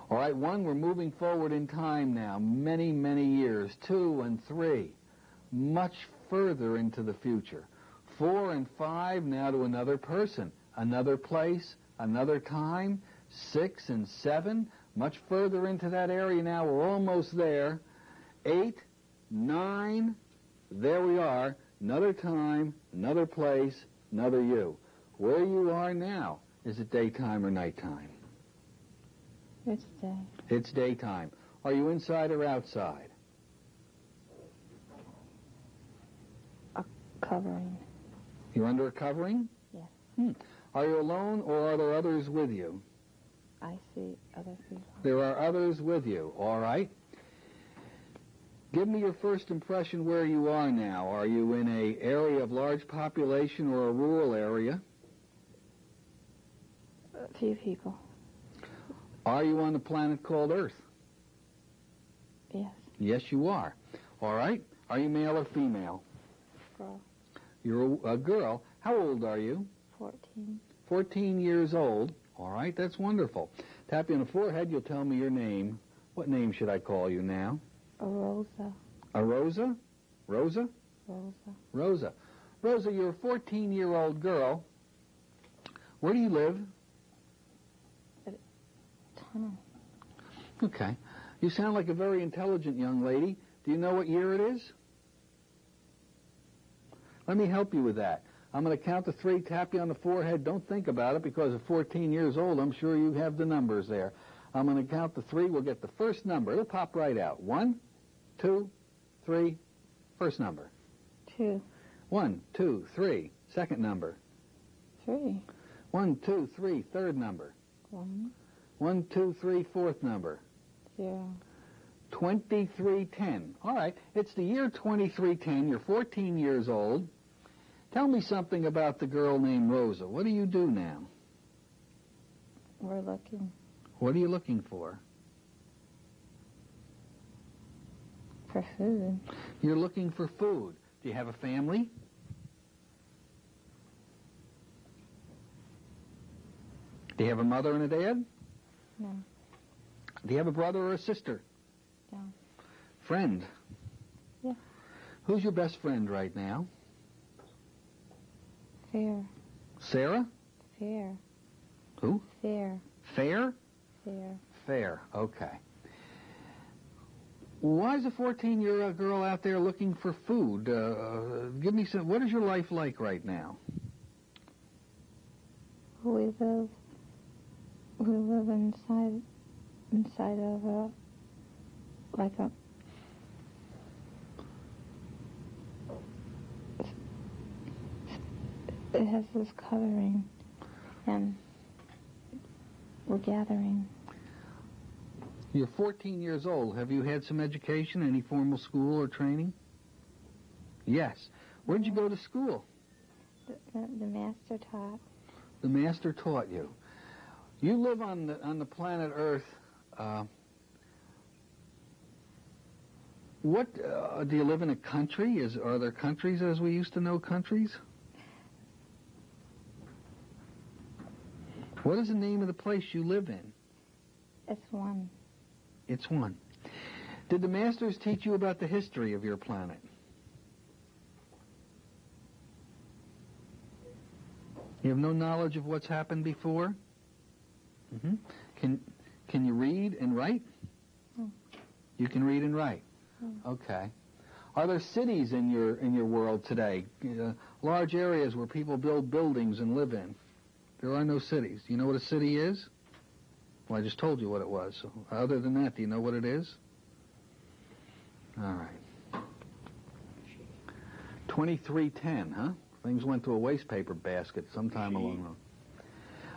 All right, 1, we're moving forward in time now, many, many years. 2 and 3, much further into the future. 4 and 5, now to another person, another place, another time. 6 and 7, much further into that area now, we're almost there. 8, 9, there we are, another time, another place, another you. Where you are now, is it daytime or nighttime? It's day. It's daytime. Are you inside or outside? A covering. You're under a covering? Yes. Are you alone or are there others with you? I see other people. There are others with you, all right. Give me your first impression where you are now. Are you in an area of large population or a rural area? A few people. Are you on the planet called Earth? Yes. Yes, you are. All right. Are you male or female? Girl. You're a girl. How old are you? 14. 14 years old. All right, that's wonderful. Tap you on the forehead, you'll tell me your name. What name should I call you now? A Rosa. A Rosa? Rosa? Rosa. Rosa. Rosa, you're a 14-year-old girl. Where do you live? Tunnel. Okay. You sound like a very intelligent young lady. Do you know what year it is? Let me help you with that. I'm going to count to 3, tap you on the forehead. Don't think about it because at 14 years old, I'm sure you have the numbers there. I'm going to count to 3. We'll get the first number. It'll pop right out. 1, 2, 3. First number. 2. 1, 2, 3. Second number. 3. 1, 2, 3. Third number. 1. 1, 2, 3. Fourth number. 0. 2310. All right. It's the year 2310. You're 14 years old. Tell me something about the girl named Rosa. What do you do now? We're looking. What are you looking for? For food. You're looking for food. Do you have a family? Do you have a mother and a dad? No. Do you have a brother or a sister? No. Friend? Yeah. Who's your best friend right now? Fair. Sarah? Fair. Who? Fair. Fair? Fair. Fair. Okay. Why is a 14-year-old girl out there looking for food? Give me some. What is your life like right now? We live inside of a, like a, it has this covering, and we're gathering. You're 14 years old. Have you had some education, any formal school or training? Yes. Where'd you go to school? The master taught. The master taught you. You live on the planet Earth. What do you live in a country? Are there countries as we used to know countries? What is the name of the place you live in? It's one. It's one. Did the masters teach you about the history of your planet? You have no knowledge of what's happened before? Mm-hmm. Can you read and write? Mm. You can read and write. Mm. Okay. Are there cities in your world today? Large areas where people build buildings and live in? There are no cities. Do you know what a city is? Well, I just told you what it was. So other than that, do you know what it is? All right. 2310, huh? Things went to a waste paper basket sometime along the road.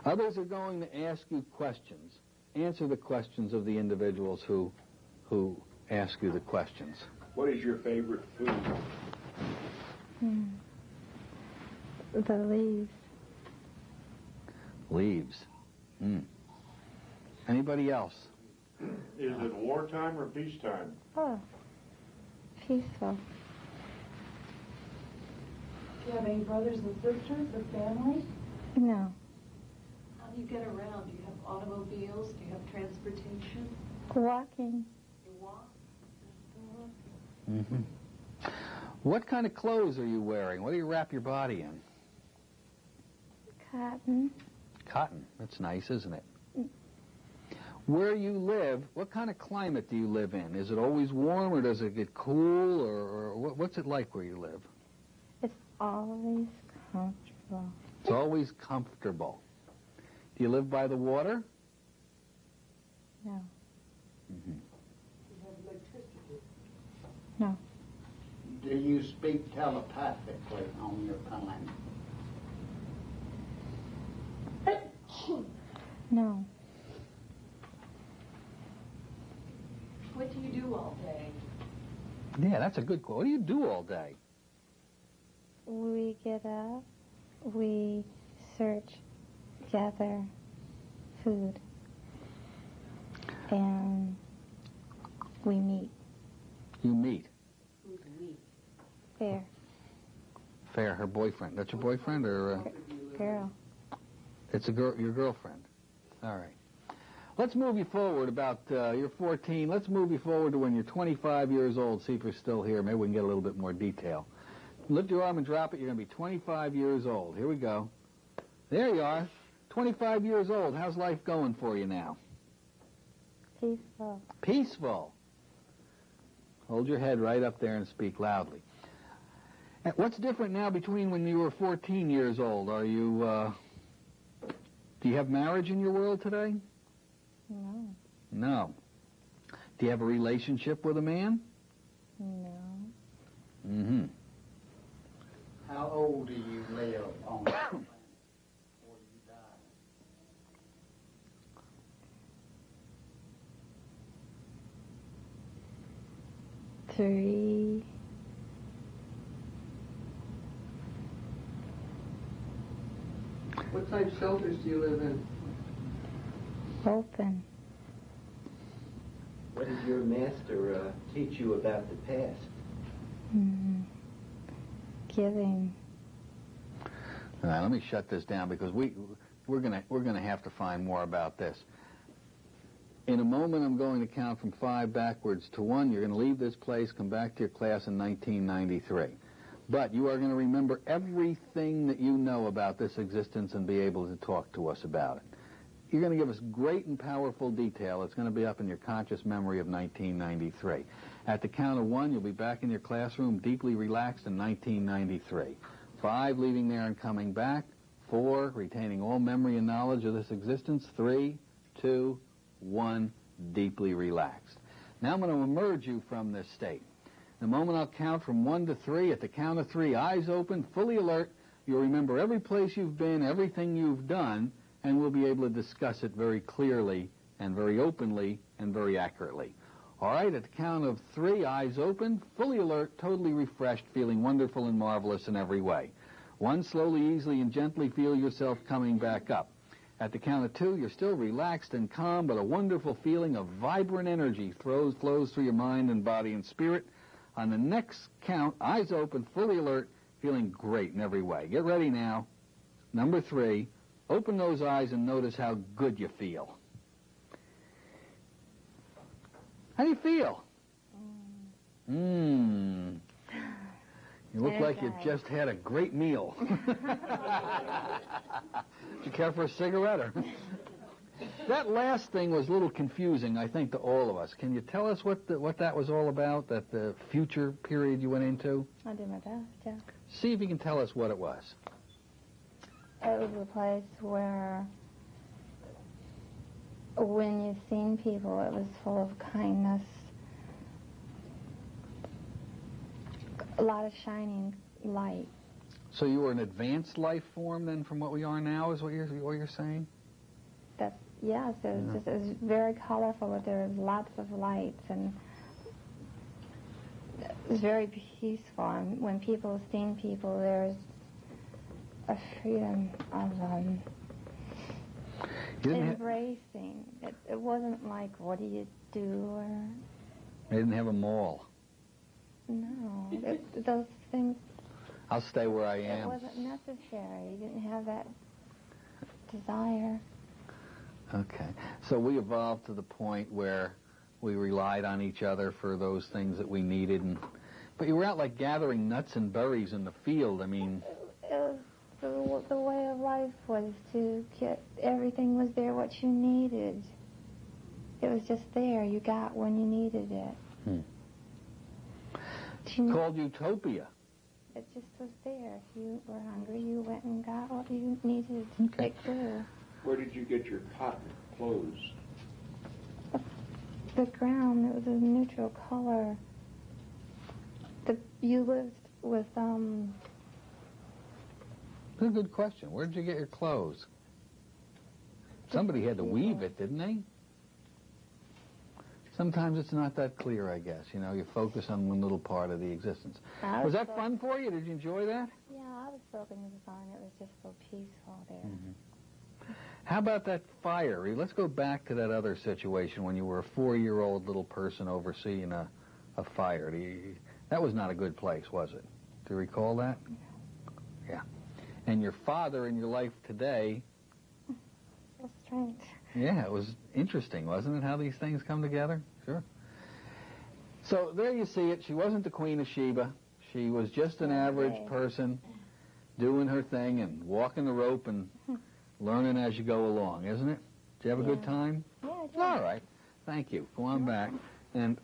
Others are going to ask you questions. Answer the questions of the individuals who ask you the questions. What is your favorite food? The leaves. Leaves. Anybody else? Is it wartime or peacetime? Oh, peaceful. Do you have any brothers and sisters or family? No. How do you get around? Do you have automobiles? Do you have transportation? Walking. You walk? Mm-hmm. What kind of clothes are you wearing? What do you wrap your body in? Cotton. Cotton. That's nice, isn't it? Where you live, what kind of climate do you live in? Is it always warm, or does it get cool, or what's it like where you live? It's always comfortable. It's always comfortable. Do you live by the water? No. Mm-hmm. You have electricity. No. Do you speak telepathically on your planet? No. What do you do all day? Yeah, that's a good quote. What do you do all day? We get up, we search, gather food, and we meet. You meet. Who's we? Fair. Fair, her boyfriend. That's your boyfriend, or Girl. it's a girl, your girlfriend? All right. Let's move you forward. About you're 14. Let's move you forward to when you're 25 years old. See if you're still here. Maybe we can get a little bit more detail. Lift your arm and drop it. You're going to be 25 years old. Here we go. There you are. 25 years old. How's life going for you now? Peaceful. Peaceful. Hold your head right up there and speak loudly. And what's different now between when you were 14 years old? Are you, do you have marriage in your world today? No. No. Do you have a relationship with a man? No. Mm-hmm. How old do you live on the planet before you die? Three. What type of shelters do you live in? Open. What did your master teach you about the past? Giving. All right, let me shut this down because we're gonna have to find more about this. In a moment, I'm going to count from 5 backwards to 1. You're going to leave this place, come back to your class in 1993. But you are going to remember everything that you know about this existence and be able to talk to us about it. You're going to give us great and powerful detail. It's going to be up in your conscious memory of 1993. At the count of 1, you'll be back in your classroom, deeply relaxed in 1993. 5, leaving there and coming back. 4, retaining all memory and knowledge of this existence. 3, 2, 1, deeply relaxed. Now I'm going to emerge you from this state. The moment I'll count from 1 to 3, at the count of 3, eyes open, fully alert, you'll remember every place you've been, everything you've done, and we'll be able to discuss it very clearly and very openly and very accurately. All right, at the count of 3, eyes open, fully alert, totally refreshed, feeling wonderful and marvelous in every way. 1, slowly, easily, and gently feel yourself coming back up. At the count of 2, you're still relaxed and calm, but a wonderful feeling of vibrant energy flows through your mind and body and spirit. On the next count, eyes open, fully alert, feeling great in every way. Get ready now. Number 3, open those eyes and notice how good you feel. How do you feel? You look like you just had a great meal. Do you care for a cigarette? Or? That last thing was a little confusing, I think, to all of us. Can you tell us what that was all about, that the future period you went into? I'll do my best, yeah. See if you can tell us what it was. It was a place where when you've seen people, it was full of kindness, a lot of shining light. So you were an advanced life form, then, from what we are now, is what you're saying? Yes, it was very colorful. There was lots of lights, and it was very peaceful. And when people seen people, there was a freedom of embracing. It wasn't like, what do you do? Or They didn't have a mall. no, those things. I'll stay where I am. It wasn't necessary. You didn't have that desire. Okay. So we evolved to the point where We relied on each other for those things that we needed. But you were out like gathering nuts and berries in the field. I mean, It was the way of life was to get everything was there what you needed. It was just there. You got when you needed it. Called utopia. It just was there. If you were hungry, you went and got what you needed. Okay. It grew. Where did you get your cotton clothes? The ground, it was a neutral color. You lived with, That's a good question. Where did you get your clothes? Somebody had to weave it, didn't they? Sometimes it's not that clear, I guess. You know, you focus on one little part of the existence. Was that fun for you? Did you enjoy that? Yeah, I was focusing on it. It was just so peaceful there. Mm-hmm. How about that fire? Let's go back to that other situation when you were a 4-year-old little person overseeing a fire. That was not a good place, was it? Do you recall that? Yeah. And your father in your life today... It was strange. Yeah, it was interesting, wasn't it, how these things come together? Sure. So there you see it. She wasn't the Queen of Sheba. She was just an average person doing her thing and walking the rope and learning as you go along, isn't it? Did you have a good time? Yeah, I did. All right. Thank you. Go on back. And